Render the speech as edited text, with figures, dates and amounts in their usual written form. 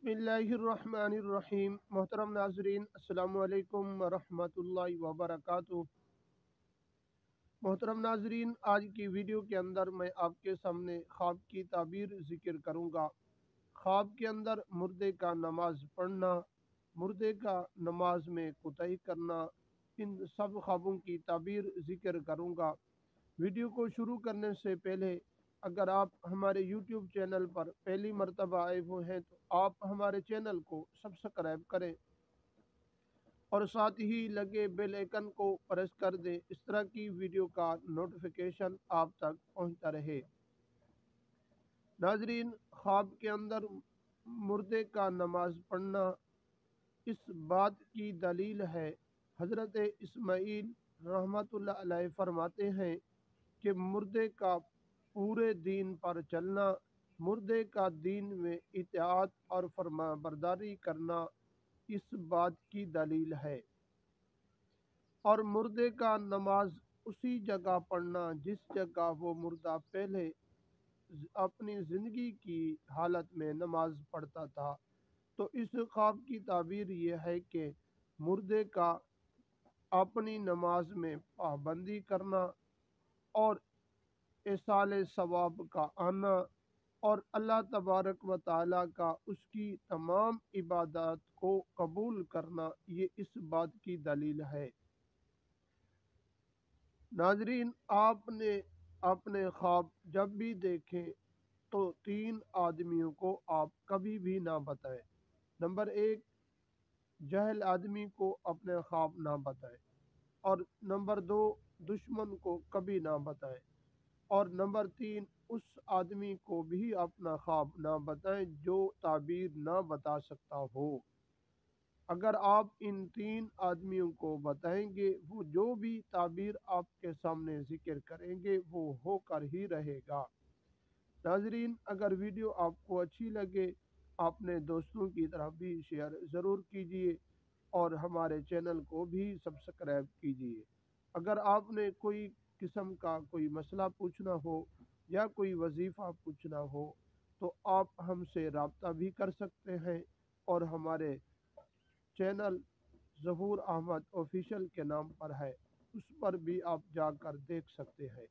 बिस्मिल्लाहिर्रहमानिर्रहीम। मोहतरम नाजरीन, अस्सलामु अलैकुम वरहमतुल्लाहि वबरकातुहू। मोहतरम नाजरीन, आज की वीडियो के अंदर मैं आपके सामने ख्वाब की ताबीर ज़िक्र करूँगा। ख्वाब के अंदर मुर्दे का नमाज पढ़ना, मुर्दे का नमाज में कोताही करना, इन सब ख्वाबों की ताबीर ज़िक्र करूँगा। वीडियो को शुरू करने से पहले अगर आप हमारे YouTube चैनल पर पहली मर्तबा आए हुए हैं तो आप हमारे चैनल को सब्सक्राइब करें और साथ ही लगे बेल आइकन को प्रेस कर दें। इस तरह की वीडियो का नोटिफिकेशन आप तक पहुंचता रहे। नाजरीन, ख्वाब के अंदर मुर्दे का नमाज पढ़ना इस बात की दलील है। हज़रत इस्माइल रहमतुल्लाह अलैह फरमाते हैं कि मुर्दे का पूरे दीन पर चलना, मुर्दे का दीन में इत्यात और फरमाबरदारी करना इस बात की दलील है। और मुर्दे का नमाज उसी जगह पढ़ना जिस जगह वो मुर्दा पहले अपनी ज़िंदगी की हालत में नमाज पढ़ता था। तो इस ख्वाब की ताबीर ये है कि मुर्दे का अपनी नमाज में पाबंदी करना और इसाले सवाब का आना और अल्लाह तबारक व ताला का उसकी तमाम इबादत को कबूल करना, ये इस बात की दलील है। नाजरीन, आपने अपने ख्वाब जब भी देखें तो 3 आदमियों को आप कभी भी ना बताएं। नंबर 1, जहल आदमी को अपने ख्वाब ना बताएं। और नंबर 2, दुश्मन को कभी ना बताएं। और नंबर 3, उस आदमी को भी अपना ख्वाब ना बताएं जो ताबीर ना बता सकता हो। अगर आप इन 3 आदमियों को बताएंगे, वो जो भी ताबीर आपके सामने ज़िक्र करेंगे वो होकर ही रहेगा। नाजरीन, अगर वीडियो आपको अच्छी लगे, अपने दोस्तों की तरफ भी शेयर ज़रूर कीजिए और हमारे चैनल को भी सब्सक्राइब कीजिए। अगर आपने कोई किस्म का कोई मसला पूछना हो या कोई वजीफ़ा पूछना हो तो आप हमसे रब्ता भी कर सकते हैं और हमारे चैनल ज़हूर अहमद ऑफिशियल के नाम पर है, उस पर भी आप जाकर देख सकते हैं।